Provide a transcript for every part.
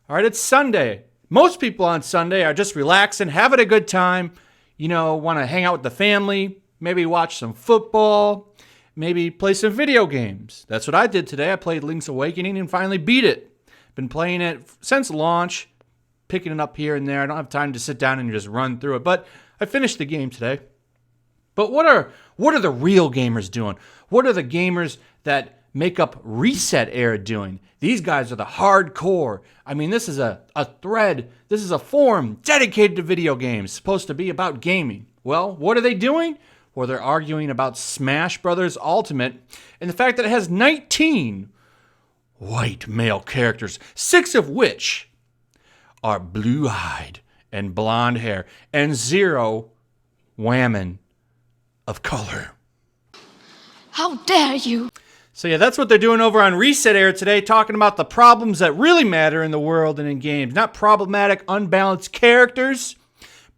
All right, it's Sunday. Most people on Sunday are just relaxing, having a good time, want to hang out with the family, maybe watch some football, maybe play some video games. That's what I did today. I played Link's Awakening and finally beat it. Been playing it since launch, picking it up here and there. I don't have time to sit down and just run through it, but I finished the game today. But what are the real gamers doing? What are the gamers that make up ResetEra doing? These guys are the hardcore. I mean, this is a thread. This is a forum dedicated to video games, supposed to be about gaming. Well, what are they doing? Well, they're arguing about Smash Brothers Ultimate and the fact that it has 19 white male characters, 6 of which are blue-eyed and blonde hair, and 0 women of color. How dare you! So yeah, that's what they're doing over on ResetEra today, talking about the problems that really matter in the world and in games. Not problematic, unbalanced characters,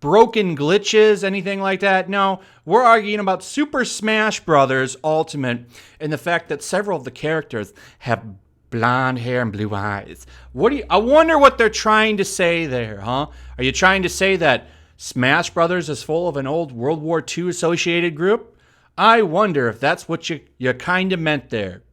broken glitches, anything like that. No, we're arguing about Super Smash Brothers Ultimate and the fact that several of the characters have blonde hair and blue eyes. I wonder what they're trying to say there, huh? Are you trying to say that Smash Brothers is full of an old World War II associated group? I wonder if that's what you kind of meant there.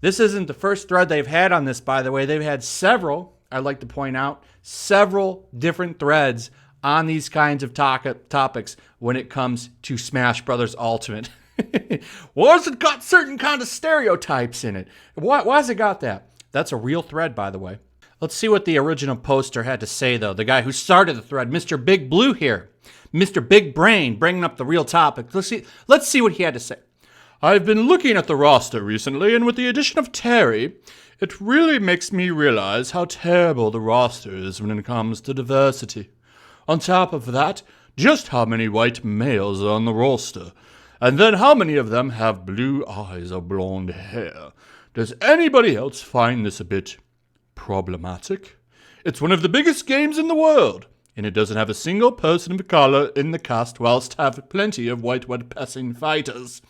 This isn't the first thread they've had on this, by the way. They've had several, I'd like to point out, several different threads on these kinds of topics when it comes to Smash Brothers Ultimate. Why has it got certain kind of stereotypes in it? Why has it got that? That's a real thread, by the way. Let's see what the original poster had to say, though. The guy who started the thread, Mr. Big Blue here. Mr. Big Brain, bringing up the real topic. Let's see what he had to say. I've been looking at the roster recently, and with the addition of Terry, it really makes me realize how terrible the roster is when it comes to diversity. On top of that, just how many white males are on the roster, and then how many of them have blue eyes or blonde hair. Does anybody else find this a bit problematic? It's one of the biggest games in the world, and it doesn't have a single person of color in the cast whilst have plenty of white-passing fighters.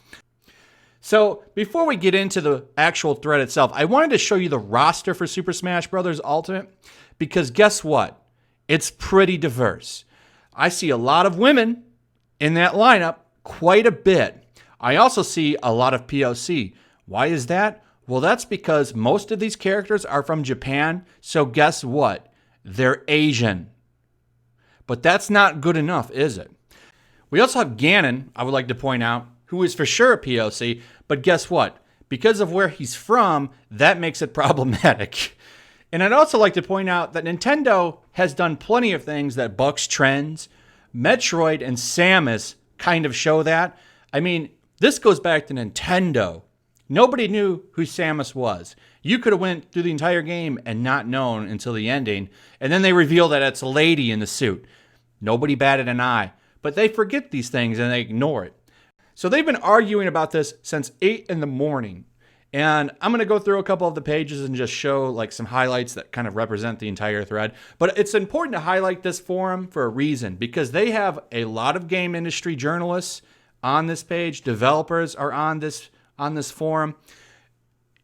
So, before we get into the actual thread itself, I wanted to show you the roster for Super Smash Bros. Ultimate, because guess what? It's pretty diverse. I see a lot of women in that lineup, quite a bit. I also see a lot of POC. Why is that? Well, that's because most of these characters are from Japan, so guess what? They're Asian. But that's not good enough, is it? We also have Ganon, I would like to point out, who is for sure a POC, but guess what? Because of where he's from, that makes it problematic. And I'd also like to point out that Nintendo has done plenty of things that bucks trends. Metroid and Samus kind of show that. I mean, this goes back to Nintendo. Nobody knew who Samus was. You could have went through the entire game and not known until the ending, and then they reveal that it's a lady in the suit. Nobody batted an eye, but they forget these things and they ignore it. So they've been arguing about this since 8 in the morning, and I'm going to go through a couple of the pages and just show like some highlights that kind of represent the entire thread. But it's important to highlight this forum for a reason, because they have a lot of game industry journalists on this page. Developers are on this forum.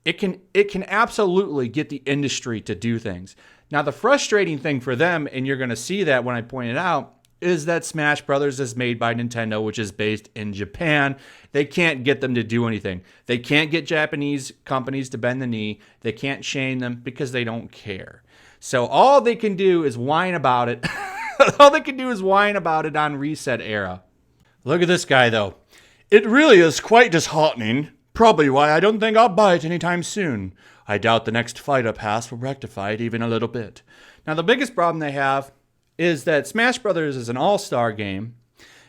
It can absolutely get the industry to do things. Now, the frustrating thing for them, and you're going to see that when I point it out, is that Smash Brothers is made by Nintendo, which is based in Japan. They can't get them to do anything. They can't get Japanese companies to bend the knee. They can't shame them because they don't care. So all they can do is whine about it. All they can do is whine about it on ResetEra. Look at this guy, though. It really is quite disheartening. Probably why I don't think I'll buy it anytime soon. I doubt the next Fighter Pass will rectify it even a little bit. Now, the biggest problem they have is that Smash Brothers is an all-star game,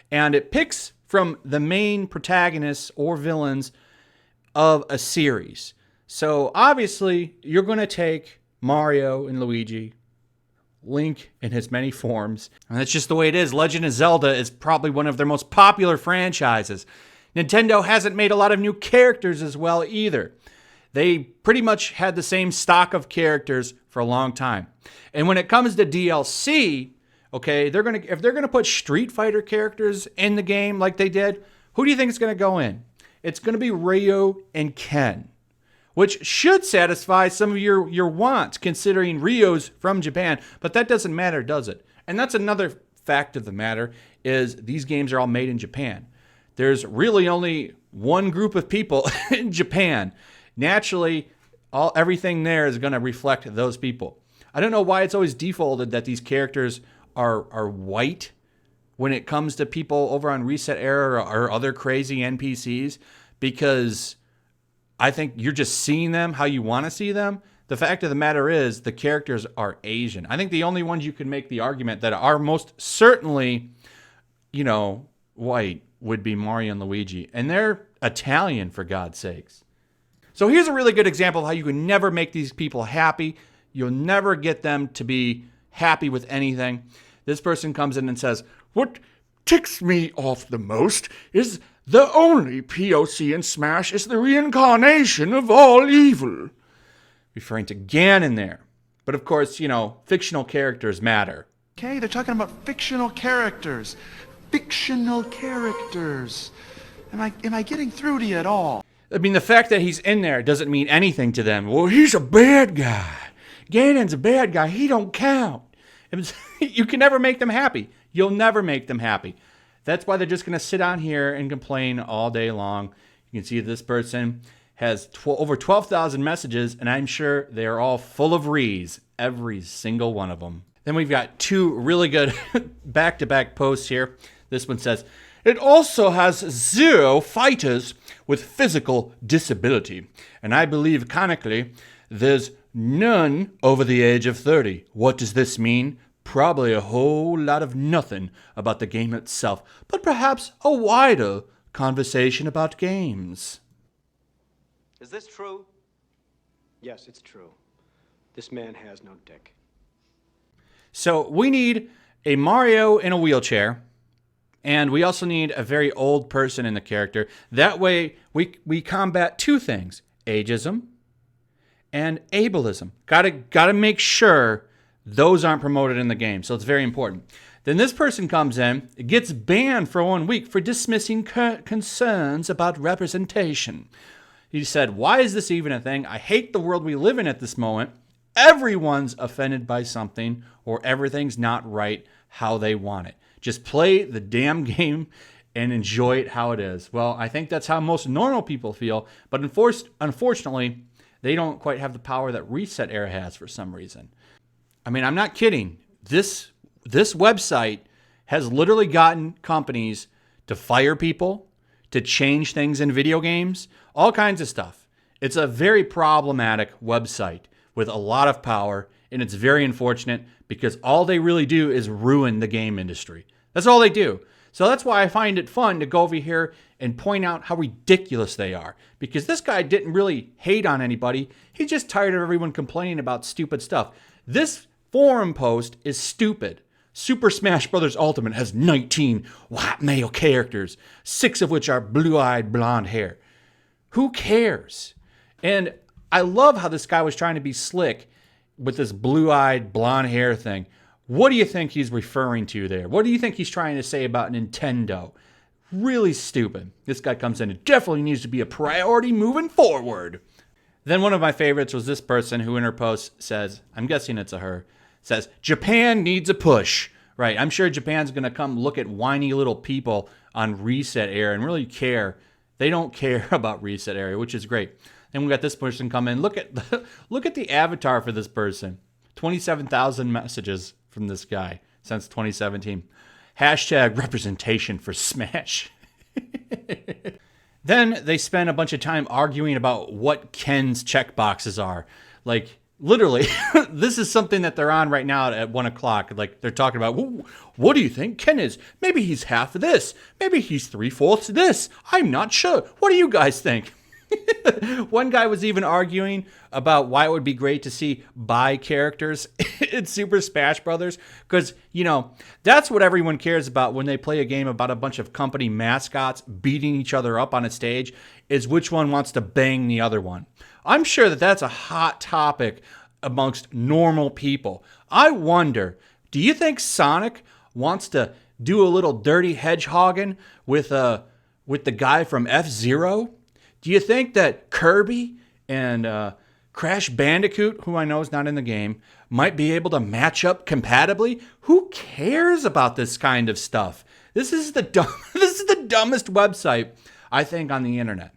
and it picks from the main protagonists or villains of a series. So, obviously, you're going to take Mario and Luigi, Link in his many forms, and that's just the way it is. Legend of Zelda is probably one of their most popular franchises. Nintendo hasn't made a lot of new characters as well either. They pretty much had the same stock of characters for a long time. And when it comes to DLC, okay, if they're gonna put Street Fighter characters in the game like they did, who do you think is gonna go in? It's gonna be Ryu and Ken, which should satisfy some of your wants, considering Rio's from Japan. But that doesn't matter, does it? And that's another fact of the matter, is these games are all made in Japan. There's really only one group of people in Japan. Naturally, everything there is going to reflect those people. I don't know why it's always defaulted that these characters are white when it comes to people over on ResetEra or other crazy NPCs, because I think you're just seeing them how you want to see them. The fact of the matter is the characters are Asian. I think the only ones you can make the argument that are most certainly, white would be Mario and Luigi. And they're Italian, for God's sakes. So here's a really good example of how you can never make these people happy. You'll never get them to be happy with anything. This person comes in and says, "What ticks me off the most is the only POC in Smash is the reincarnation of all evil." Referring to Ganon there. But of course, fictional characters matter. Okay, they're talking about fictional characters. Fictional characters. Am I getting through to you at all? I mean, the fact that he's in there doesn't mean anything to them. Well, he's a bad guy. Ganon's a bad guy. He don't count. You can never make them happy. You'll never make them happy. That's why they're just going to sit on here and complain all day long. You can see this person has over 12,000 messages, and I'm sure they're all full of rees, every single one of them. Then we've got two really good back-to-back posts here. This one says, "It also has 0 fighters with physical disability, and I believe canonically there's none over the age of 30. What does this mean? Probably a whole lot of nothing about the game itself, but perhaps a wider conversation about games." Is this true? Yes, it's true. This man has no dick. So we need a Mario in a wheelchair, and we also need a very old person in the character. That way we combat two things: ageism and ableism. Gotta make sure those aren't promoted in the game. So it's very important. Then this person comes in, gets banned for 1 week for dismissing concerns about representation. He said, "Why is this even a thing? I hate the world we live in at this moment. Everyone's offended by something, or everything's not right how they want it. Just play the damn game and enjoy it how it is." Well, I think that's how most normal people feel, but unfortunately, they don't quite have the power that ResetEra has for some reason. I mean, I'm not kidding. This website has literally gotten companies to fire people, to change things in video games, all kinds of stuff. It's a very problematic website with a lot of power, and it's very unfortunate because all they really do is ruin the game industry. That's all they do. So that's why I find it fun to go over here and point out how ridiculous they are, because this guy didn't really hate on anybody. He's just tired of everyone complaining about stupid stuff. This forum post is stupid. Super Smash Bros. Ultimate has 19 white male characters, 6 of which are blue-eyed blonde hair. Who cares? And I love how this guy was trying to be slick with this blue-eyed blonde hair thing. What do you think he's referring to there? What do you think he's trying to say about Nintendo? Really stupid. This guy comes in. It definitely needs to be a priority moving forward. Then one of my favorites was this person who in her post says, I'm guessing it's a her, says, "Japan needs a push." Right, I'm sure Japan's going to come look at whiny little people on ResetEra and really care. They don't care about ResetEra, which is great. Then we got this person come in. Look at the avatar for this person. 27,000 messages from this guy since 2017. Hashtag representation for Smash. Then they spend a bunch of time arguing about what Ken's checkboxes are. Like, literally, this is something that they're on right now at 1 o'clock. Like, they're talking about, what do you think Ken is? Maybe he's half of this. Maybe he's 3/4 this. I'm not sure. What do you guys think? One guy was even arguing about why it would be great to see bi characters in Super Smash Brothers, because, that's what everyone cares about when they play a game about a bunch of company mascots beating each other up on a stage, is which one wants to bang the other one. I'm sure that that's a hot topic amongst normal people. I wonder, do you think Sonic wants to do a little dirty hedgehogging with the guy from F-Zero? Do you think that Kirby And Crash Bandicoot, who I know is not in the game, might be able to match up compatibly. Who cares about this kind of stuff? This is the dumbest website, I think, on the internet.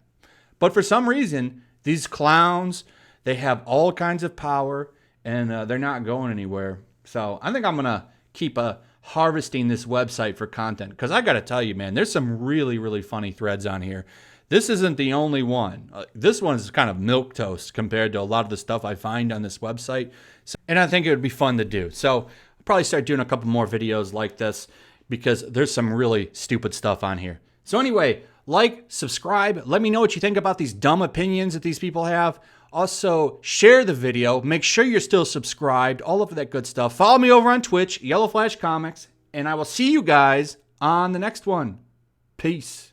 But for some reason, these clowns, they have all kinds of power, and they're not going anywhere. So I think I'm going to keep harvesting this website for content. Because I got to tell you, man, there's some really, really funny threads on here. This isn't the only one. This one's kind of milquetoast compared to a lot of the stuff I find on this website. And I think it would be fun to do. So I'll probably start doing a couple more videos like this because there's some really stupid stuff on here. So anyway, like, subscribe. Let me know what you think about these dumb opinions that these people have. Also, share the video. Make sure you're still subscribed. All of that good stuff. Follow me over on Twitch, YellowFlash Comics. And I will see you guys on the next one. Peace.